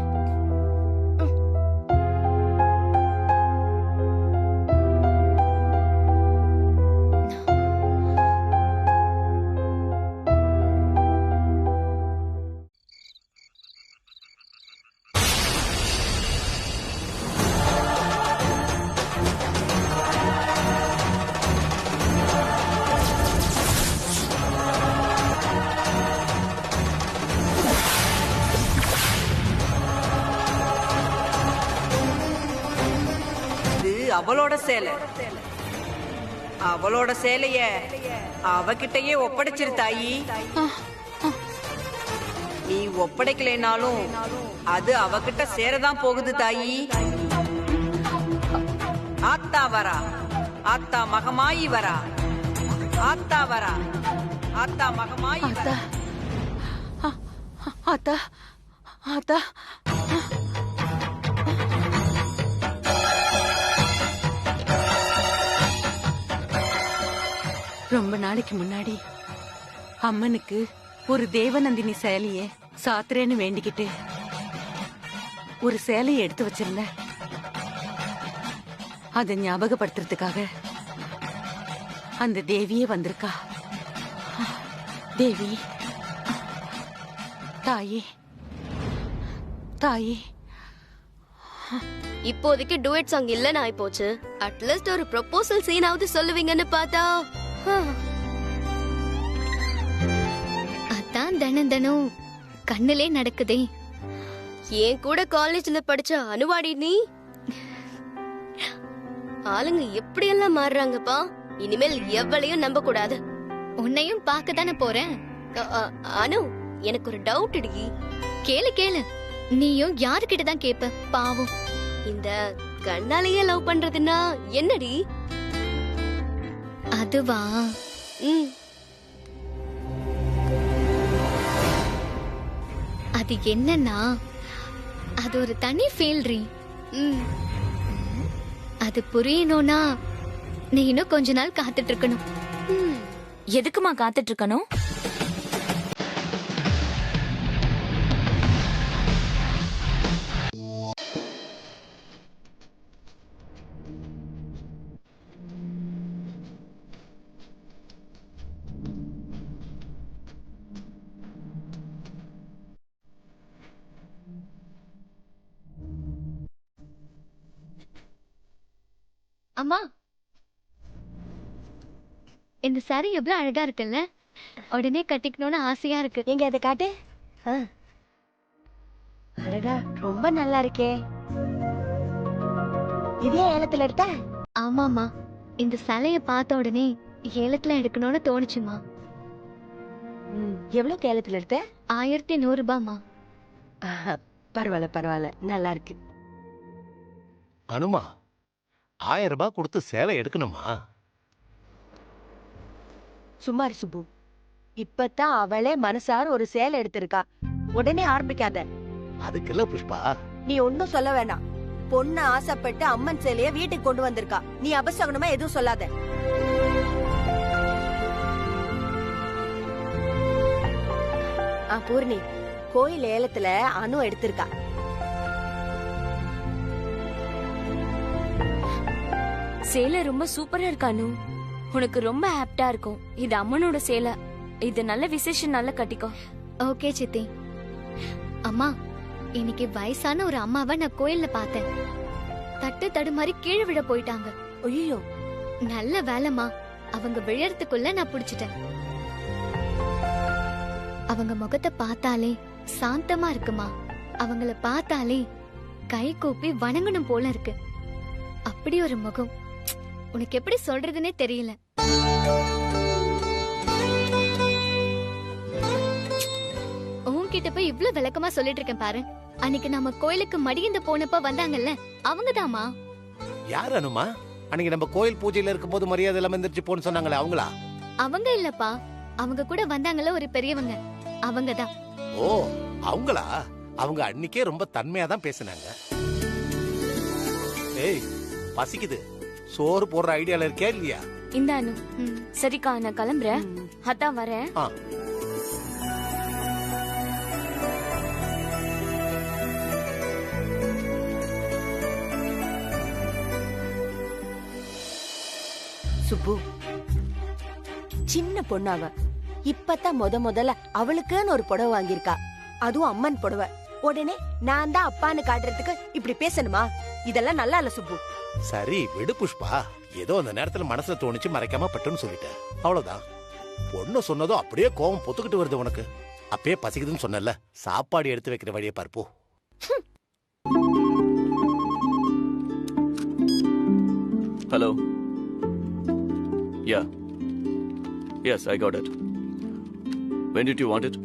அவளோட சேலை. அவளோட சேலைய அவகிட்டயே ஒப்படைச்சிரு தாயி. நீ ஒப்படைக்கலைனாலும் அது அவகிட்ட சேரதான் போகுது தாயி. ஆத்தா வரா, ஆத்தா மகமாயி வரா, ஆத்தா வரா, ஆத்தா மகமாயி வரா. ஆத்தா ஆத்தா ரொம்ப நாளைக்கு முன்னாடி அம்மனுக்கு ஒரு தேவநந்தினி சேலைய சாத்துறேன்னு வேண்டிக்கிட்டு ஒரு சேலையை எடுத்து வச்சிருந்தேன். அதை ஞாபகப்படுத்துறதுக்காக அந்த தேவியே வந்திருக்கா. தேவி, தாயே, தாயே. இப்போதைக்கு டூயட் சாங் இல்லன்னு ஆயிப்போச்சு. அட்லீஸ்ட் ஒரு ப்ரொபோசல் சீனாவது சொல்லுவீங்கன்னு பார்த்தா அதான் தினம் கண்ணுலே நடக்குதே. ஏன் கூட காலேஜ்ல படிச்ச அனுவாடி நீ. ஆளுங்க எப்படி எல்லாம் மாறுறாங்கப்பா. இனிமேல் எவ்வளையும் நம்ப கூடாது. உன்னையும் பார்க்க தானே போறேன். அனு, எனக்கு ஒரு டவுட் இடி. கேளு கேளு. நீயும் யாருக்கிட்ட தான் கேப்ப? பாவம். இந்த கண்ணாலேயே லவ் பண்றதுன்னா என்னடி? அதுவா? அது என்னன்னா, அது ஒரு தனி ஃபீல்ரி. அது புரியணும்னா நீ இன்னும் கொஞ்ச நாள் காத்துட்டு இருக்கணும். எதுக்குமா காத்துட்டு இருக்கணும்? அம்மா, இந்த சாரி எவ்வளவு அழகா இருக்குல்ல? உடனே கட்டிக்கணும்னு ஆசையா இருக்கு. எங்க அதை காட்டு. அழகா, ரொம்ப நல்லா இருக்கே. இதே ஏலத்துல எடுத்த? ஆமாமா, இந்த சேலைய பார்த்த உடனே ஏலத்துல எடுக்கணும்னு தோணுச்சுமா. எவ்வளவு ஏலத்துல எடுத்த? 1100 ரூபாய்மா. பரவாயில்ல பரவாயில்ல, நல்லா இருக்கு. அனுமா, 1000 ரூபாய் கொடுத்து சேலை எடுக்கணுமா? சுமார் சுப்பு, இப்பதான் அவளே மனசார ஒரு சேலை எடுத்திருக்கா. உடனே ஆரம்பிக்காத. அதுக்கு இல்ல புஷ்பா, நீ ஒன்னும் சொல்ல வேண்டாம். பொண்ணு ஆசைப்பட்டு அம்மன் சேலைய வீட்டுக்கு கொண்டு வந்திருக்கா. நீ அபசகனமா எதுவும் சொல்லாத. பூர்ணி, கோயில் ஏலத்துல அனு எடுத்திருக்கா. சேலை ரொம்ப சூப்பரா இருக்கு அனு. உனக்கு ரொம்ப ஆப்டா இருக்கும். இது அம்மனோட சேலை. இது நல்ல விசேஷம், நல்ல கட்டிக்கோ. ஓகே சித்தி. அம்மா, இன்னைக்கு வயசான ஒரு அம்மாவை நான் கோயில்ல பார்த்தேன். தட்டு தடுமாறி கீழே விழ போயிட்டாங்க. ஐயோ, நல்ல வேலைமா, அவங்க விழறதுக்குள்ள நான் புடிச்சிட்டேன். அவங்க முகத்தை பார்த்தாலே சாந்தமா இருக்குமா. அவங்கள பார்த்தாலே கை கூப்பி வணங்கணும் போல இருக்கு. அப்படி ஒரு முகம். உனக்கு எப்படி சொல்றதுன்னே தெரியல. உன்கிட்ட போய் இவ்ளோ விளக்கமா சொல்லிட்டு இருக்கேன் பாரு. அன்னைக்கு நம்ம கோயிலுக்கு மடியந்த போனப்ப வந்தாங்கல்ல, அவங்கதாமா. யார் அனுமா? அன்னைக்கு நம்ம கோயில் பூஜையில இருக்கும்போது மரியாதை எல்லாம் எந்திரிச்சு போன்னு சொன்னாங்களே, அவங்களா? அவங்க இல்லப்பா, அவங்க கூட வந்தாங்கல்ல ஒரு பெரியவங்க, அவங்கதான். ஓ, அவங்களா? அவங்க அன்னைக்கே ரொம்ப தன்மையா தான் பேசினாங்க. ஏய், பசிக்குது. சோறு போடுற ஐடியால இருக்கே இல்லையா? இந்த அனு, சரிக்கா, நான் கிளம்புறேன். அதான் வரேன். சுப்பு, சின்ன பொண்ணாவ இப்பதான் முதல்ல அவளுக்குன்னு ஒரு புடவை வாங்கியிருக்கா. அதுவும் அம்மன் புடவை. உடனே நான் தான் அப்பான்னு காட்டுறதுக்கு இப்படி பேசணுமா? இதெல்லாம் நல்லா இல்ல சுப்பு. சரி விடு புஷ்பா, ஏதோ அந்த நேரத்துல மனசுல தோணுச்சு, மறைக்காம பட்டுன்னு சொல்லிட்டேன், அவ்வளவுதான். பொண்ணு சொன்னதும் அப்படியே கோவம் பொத்துக்கிட்டு வருது உனக்கு. அப்பயே பசிக்குதுன்னு சொன்னல, சாப்பாடு எடுத்து வைக்கிற வழியை பார்ப்போம். Hello. Yeah. Yes, I got it. When did you want it?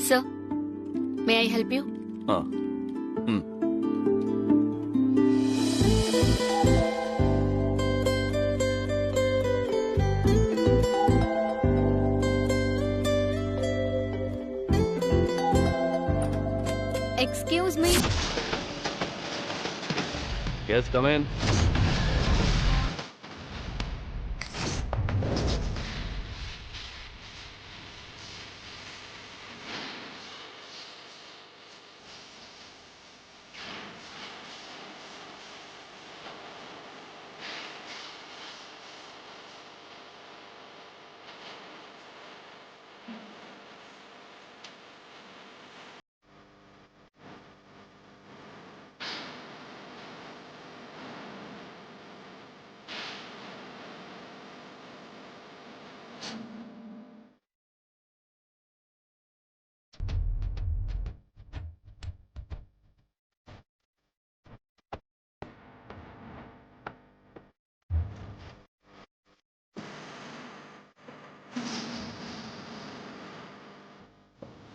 Sir, may I help you? Ah. Excuse me. Yes, come in.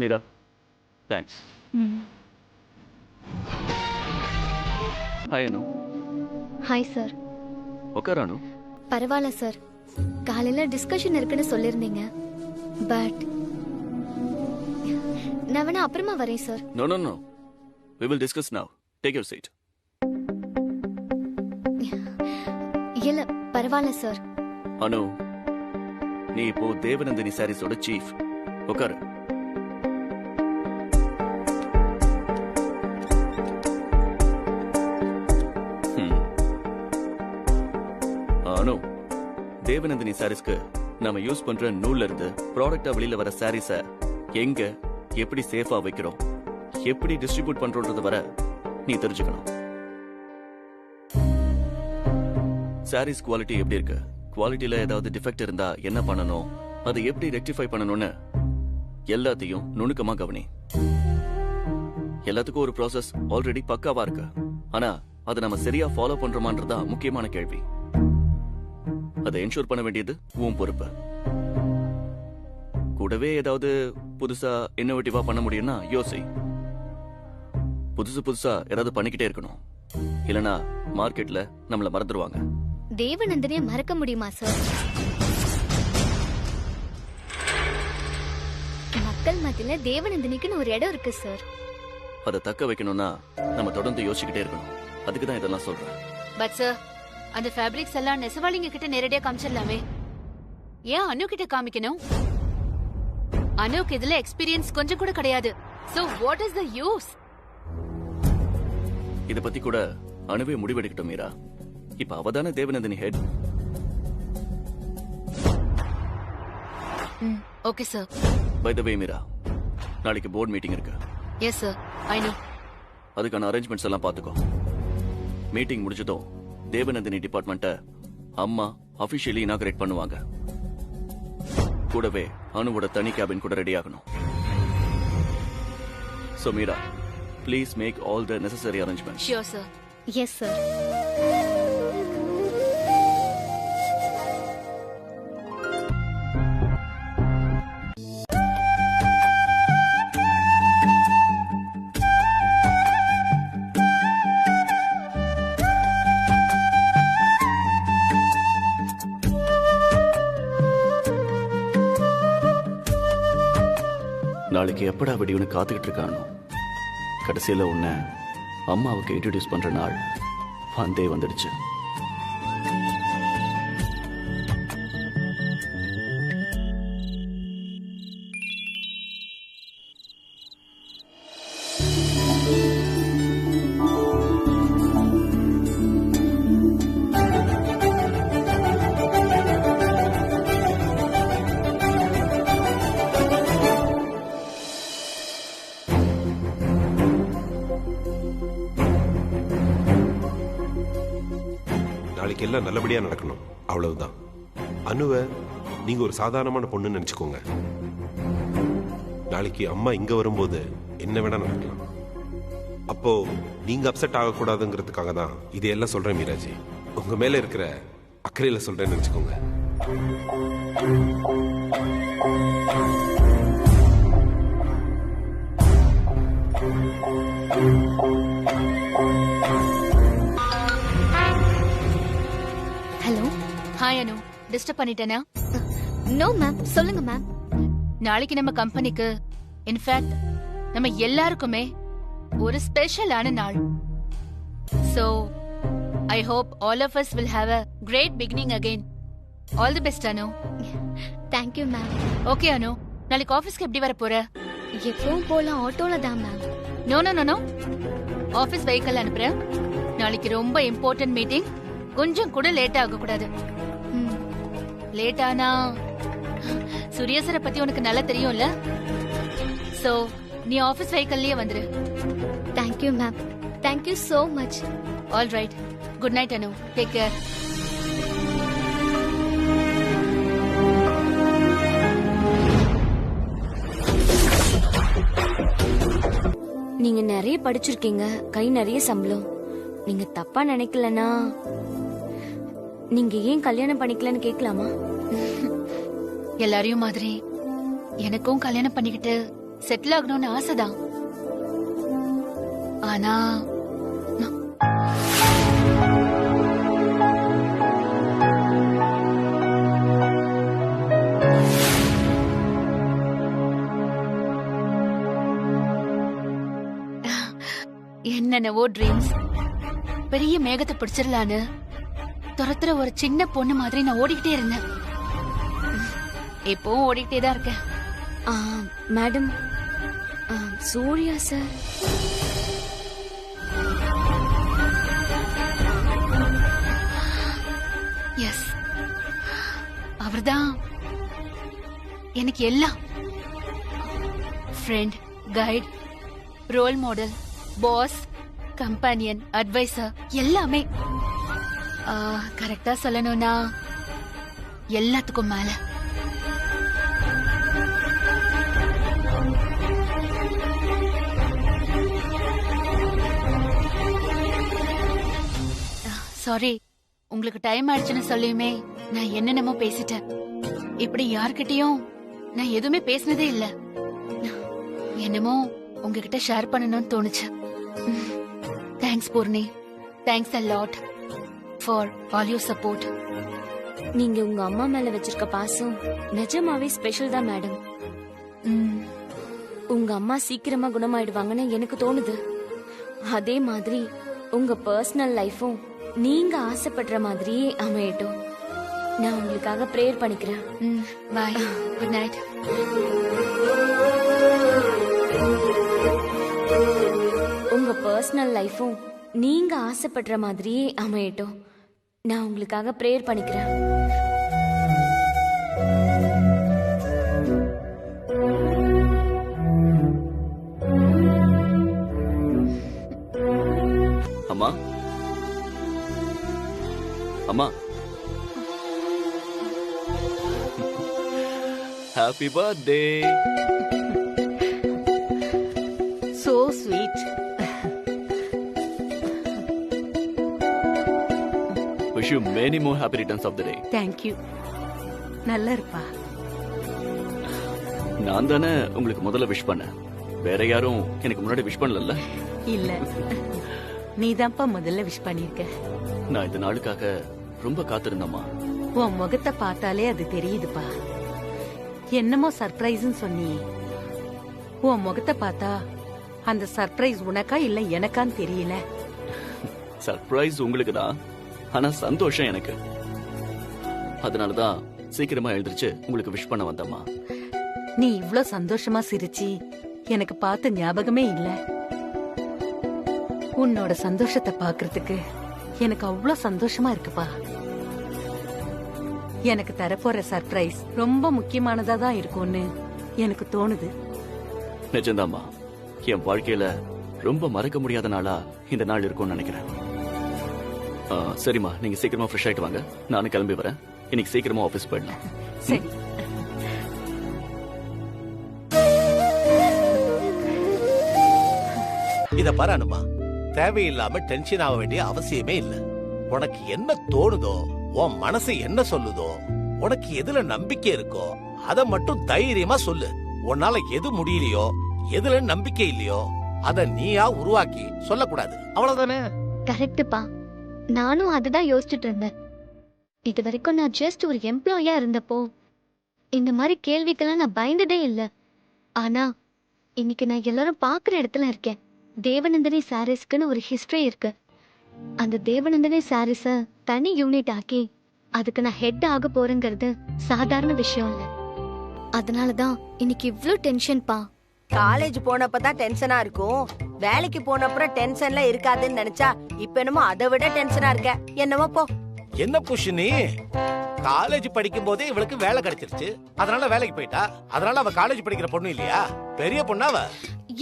Meera, thanks. Hi, Anu. Hi sir. உட்கார் அனு. பரவாயில்ல சார். காலையில டிஸ்கஷன் இருக்குன்னு சொல்லிருந்தீங்க. பட் நான் வேணா அப்புறமா வரேன் sir. No. We will discuss now. Take your seat. இல்ல பரவாயில்ல சார். அனு, நீ இப்போ தேவநந்தினி சாரீஸோட சீஃப். உட்காரு. அனு, தேவநந்தினி சாரீஸ்க்கு நாம யூஸ் பண்ற நூல்ல இருந்து ப்ராடக்டா வெளியில வர சாரீஸ எங்க எப்படி சேஃபா வைக்கிறோம், எப்படி டிஸ்ட்ரிபியூட் பண்றோம்ன்றது வர நீ தெரிஞ்சுக்கணும். சாரீஸ் குவாலிட்டி எப்படி இருக்கு, குவாலிட்டியில ஏதாவது டிஃபெக்ட் இருந்தா என்ன பண்ணணும், அதை எப்படி ரெக்டிஃபை பண்ணணும்னு எல்லாத்தையும் நுணுக்கமா கவனி. எல்லாத்துக்கும் ஒரு ப்ராசஸ் ஆல்ரெடி பக்காவா இருக்கு. ஆனா அதை நம்ம சரியா ஃபாலோ பண்றோமான்றதா முக்கியமான கேள்வி. அதை என்ஷூர் பண்ண வேண்டியது உன் பொறுப்பு. கூடவே ஏதாவது புதுசா இன்னோவேட்டிவா பண்ண முடியும்னா யோசி. புதுசா ஏதாவது பண்ணிக்கிட்டே இருக்கணும். இல்லனா மார்க்கெட்ல நம்மள மறந்துடுவாங்க. தேவநந்தினியை மறக்க முடியுமா சார்? மக்கள் மத்தியில தேவநந்தினிக்குன்னு ஒரு இடம் இருக்கு சார். அதை தக்க வைக்கணும்னா நம்ம தொடர்ந்து யோசிச்சுக்கிட்டே இருக்கணும். அதுக்கு தான் இதெல்லாம் சொல்றேன். பட் சார், அந்த ஃபேப்ரிக்ஸ் எல்லாம் நெசவாளிங்க கிட்ட நேரடியா காமிச்சிடலாமே. ஏன் அனு கிட்ட காமிக்கணும்? அனுக்கு இதுல எக்ஸ்பீரியன்ஸ் கொஞ்சம் கூட கிடையாது. So what is the use? இத பத்தி கூட அனுவே முடிவெடுக்கட்டும் மீரா. இப்ப அவதான Devanandini head. Okay sir. By the way Meera, நாளைக்கு போர்ட் மீட்டிங் இருக்கு. Yes sir, I know. அதுக்கான அரேஞ்ச்மெண்ட்ஸ் எல்லாம் பாத்துக்கோ. மீட்டிங் முடிஞ்சதும் தேவநந்தினி டிபார்ட்மெண்ட்டை அம்மா அபிஷியலி இனாகரேட் பண்ணுவாங்க. கூடவே அனுவோட தனி கேபின் கூட ரெடி ஆகணும். So Meera, please make all the necessary arrangements. Sure sir. Yes sir. நாளைக்கு எப்படா வெடியுன்னு காத்துக்கிட்டு இருக்கானோ. கடைசியில் உன்னை அம்மாவுக்கு இன்ட்ரடியூஸ் பண்ற நாள் வந்தே வந்துடுச்சு. நாளைக்கு எல்லாம் நல்லபடியா நடக்கணும், அவ்வளவுதான். அனுவை நீங்க ஒரு சாதாரணமான பொண்ணுன்னு நினைச்சுக்கோங்க. நாளைக்கு அம்மா இங்க வரும்போது என்ன வேணா நடக்கலாம். அப்போ நீங்க அப்செட் ஆகக்கூடாதுங்கிறதுக்காக தான் இதையெல்லாம் சொல்றேன் மீராஜி. உங்க மேல இருக்கிற அக்கறையில சொல்றேன்னு நினைச்சுக்கோங்க. ஹலோ. ஹாய் அனு, டிஸ்டர்ப் பண்ணிட்டேனா? நோ மேம், சொல்லுங்க மேம். நாளைக்கு நம்ம கம்பெனிக்கு, இன்ஃபேக்ட் நம்ம எல்லாருக்குமே ஒரு ஸ்பெஷலான நாள். So I hope all of us will have a great beginning again. All the best Anu. Thank you ma'am. Okay Anu, நாளைக்கு ஆபீஸ்க்கு எப்படி வர போற? எப்பவும் போல ஆட்டோல தான் ma'am. No no no no, office vehicle அனுப்புறேன். நாளைக்கு ரொம்ப இம்பார்ட்டன்ட் மீட்டிங், கொஞ்சம் கூட லேட் ஆக கூடாது. லேட் ஆனா சூர்யா சாரை பத்தி உனக்கு நல்லா தெரியும்ல. சோ நீ ஆபீஸ் வெஹிக்கிள்லயே வந்துரு. Thank you ma'am. Thank you so much. All right. Good night Anu. Take care. நீங்க நிறைய படிச்சிருக்கீங்க, கை நிறைய சம்பளம். நீங்க தப்பா நினைக்கலனா நீங்க ஏன் கல்யாணம் பண்ணிக்கலன்னு கேட்கலாமா? எல்லாரையும் மாதிரி எனக்கும் கல்யாணம் பண்ணிக்கிட்டு செட்டில் ஆகணும்னு ஆசைதான். ஆனா என்னென்னவோ ட்ரீம்ஸ், பெரிய மேகத்தை பிடிச்சிடலான்னு துரத்துற ஒரு சின்ன பொண்ணு மாதிரி நான் ஓடிக்கிட்டே இருந்தேன். இப்பவும் ஓடிக்கிட்டே தான் இருக்கேன். மேடம், சூர்யா சார் எஸ், அவர்தான் எனக்கு எல்லாம். Friend, guide, role model, boss, companion, advisor, எல்லாமே. கரெக்டா சொல்லணும்னா எல்லாத்துக்கும் மேல. சாரி, உங்களுக்கு டைம் ஆயிடுச்சுன்னு சொல்லியுமே நான் என்னென்னமோ பேசிட்டேன். இப்படி யார்கிட்டயும் நான் எதுவுமே பேசினதே இல்ல. என்னமோ உங்ககிட்ட ஷேர் பண்ணணும்னு தோணுச்சு. Thanks Poorni. Thanks a lot for all your support. நீங்க உங்க அம்மா மேல வச்சிருக்க பாசம் நிஜமாவே ஸ்பெஷல் தான் மேடம். உங்க அம்மா சீக்கிரமா குணமாயிடுவாங்கன்னு எனக்கு தோணுது. அதே மாதிரி உங்க பர்சனல் லைஃபும் நீங்க ஆசைப்படுற மாதிரியே அமையட்டும். நான் உங்களுக்காக பிரேயர் பண்ணிக்கிறேன். பாய், குட் நைட். உங்க பர்சனல் லைஃபும் நீங்க ஆசைப்படுற மாதிரியே அமையட்டும். நான் உங்களுக்காக பிரேயர் பண்ணிக்கிறேன். அம்மா, அம்மா, happy birthday. So sweet. Wish you many more happy returns of the day. Thank you. நல்லா இருப்பா. நான் தானே உங்களுக்கு முதல்ல விஷ் பண்ணேன். வேற யாரும் எனக்கு முன்னாடி விஷ் பண்ணல. இல்ல, நீதான்ப்பா முதல்ல விஷ் பண்ணிருக்க. நான் இந்த நாளுக்காக ரொம்ப காத்திருந்தேம்மா. உன் முகத்தை பார்த்தாலே அது தெரியுதுப்பா. என்னமோ சர்ப்ரைஸ்னு சொன்னி. உன் முகத்தை பார்த்தா அந்த சர்ப்ரைஸ் உனக்கா இல்ல எனக்கான்னு தெரியல. சர்ப்ரைஸ் உங்களுக்கு தான், ஆனா சந்தோஷம் எனக்கு. அதனாலதான் சீக்கிரமா எழுந்திருச்சு உங்களுக்கு விஷ் பண்ண வந்தம்மா. நீ இவ்ளோ சந்தோஷமா சிரிச்சி எனக்கு பார்த்த ஞாபகமே இல்ல. உன்னோட சந்தோஷத்தை பாக்குறதுக்கு எனக்கு அவ்வளோ சந்தோஷமா இருக்குப்பா. எனக்கு தரப்போற சர்ப்ரைஸ் ரொம்ப முக்கியமானதா தான் இருக்கும்னு எனக்கு தோணுது. நிஜம்தாம்மா, என் வாழ்க்கையில ரொம்ப மறக்க முடியாத நாளா இந்த நாள் இருக்கும்னு நினைக்கிறேன். சரிம்மா, நீங்க சீக்கிரமா ஃப்ரெஷ் ஆயிட்டு வாங்க. நானும் கிளம்பி வரேன். இன்னைக்கு சீக்கிரமா ஆபீஸ் போயிடலாம். சரி. இத பாரானுமா, தேவையில்லாம டென்ஷன் ஆக வேண்டிய அவசியமே இல்ல. உனக்கு என்ன தோணுதோ, உன் மனசு என்ன சொல்லுதோ, உனக்கு எதுல நம்பிக்கை இருக்கோ அத மட்டும் தைரியமா சொல்லு. உன்னால எது முடியலையோ, எதுல நம்பிக்கை இல்லையோ அத நீயா உருவாக்கி சொல்லக்கூடாது. அவ்வளவுதானே? கரெக்டுப்பா. நானும் அதுதான் யோசிச்சுட்டு இருந்தேன். இது வரைக்கும் நான் ஜஸ்ட் ஒரு எம்ப்ளாயா இருந்தப்போ இந்த மாதிரி கேள்விக்கெல்லாம் நான் பயந்ததே இல்லை. ஆனா இன்னைக்கு நான் எல்லாரும் பார்க்குற இடத்துல இருக்கேன். தேவநந்தினி சாரீஸ்க்குன்னு ஒரு ஹிஸ்டரி இருக்கு. அந்த தேவநந்தினி சாரீஸை தனி யூனிட் ஆக்கி அதுக்கு நான் ஹெட் ஆக போறேங்கிறது சாதாரண விஷயம் இல்லை. அதனாலதான் இன்னைக்கு இவ்ளோ டென்ஷன்பா. காலேஜ் போனப்பதான் டென்ஷனா இருக்கும், வேலைக்கு போனப்புறம் டென்ஷன்ல இருக்காதுன்னு நினைச்சா இப்ப என்னமோ அதை விட டென்ஷனா இருக்க. என்னமோ போ. என்ன புஷினி, காலேஜ் படிக்கும் போதே இவளுக்கு வேலை கிடைச்சிருச்சு, அதனால வேலைக்கு போயிட்டா. அதனால அவ காலேஜ் படிக்கிற பொண்ணு இல்லையா? பெரிய பொண்ணாவ.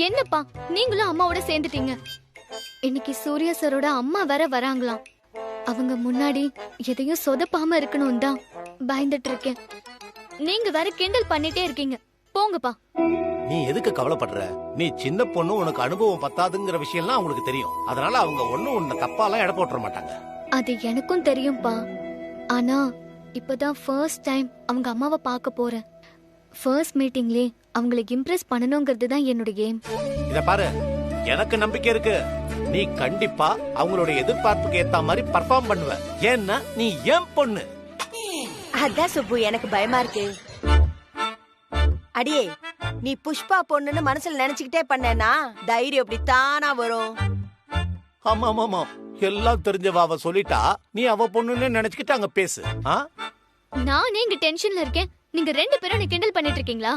என்னப்பா நீங்களும் அம்மாவோட சேர்ந்துட்டீங்க. இன்னைக்கு சூர்யா சரோட அம்மா வேற வராங்களாம். அவங்க முன்னாடி எதையும் சொதப்பாம இருக்கணும் தான் பயந்துட்டு இருக்கேன். நீங்க வேற கிண்டல் பண்ணிட்டே இருக்கீங்க. போங்கப்பா. நீ எதுக்கு கவலைப்படுற? நீ சின்ன பொண்ணு, உனக்கு அனுபவம் பத்தாதுங்கிற விஷயம்லாம் அவங்களுக்கு தெரியும். அதனால அவங்க ஒண்ணும் உன்னை தப்பாலாம் எடை போட்டுற மாட்டாங்க. அது எனக்கும் தெரியும்பா. ஆனா இப்பதான் ஃபர்ஸ்ட் டைம் அவங்க அம்மாவை பார்க்க போறேன். ஃபர்ஸ்ட் மீட்டிங்லயே அவங்களுக்கு இம்ப்ரெஸ் பண்ணணுங்கிறது தான் என்னோட எய்ம். இத பாரு, எனக்கு நம்பிக்கை இருக்கு. நீ கண்டிப்பா அவங்களோட எதிர்பார்ப்புக்கு ஏத்த மாதிரி பர்ஃபார்ம் பண்ணுவ. ஏன்னா நீ ஏன் பொண்ணு. அதான் சுப்பு எனக்கு பயமா இருக்கு. அடியே, நீ புஷ்பா பொண்ணுன்னு மனசுல நினைச்சுக்கிட்டே பண்ணேன்னா தைரியம் அப்படி தானா வரும். ஆமா ஆமா, எல்லாம் தெரிஞ்சவ அவ சொல்லிட்டா, நீ அவ பொண்ணுன்னு நினைச்சுக்கிட்டு அங்க பேசு. நானே இங்க டென்ஷன்ல இருக்கேன், நீங்க ரெண்டு பேரும் கிண்டல் பண்ணிட்டு இருக்கீங்களா?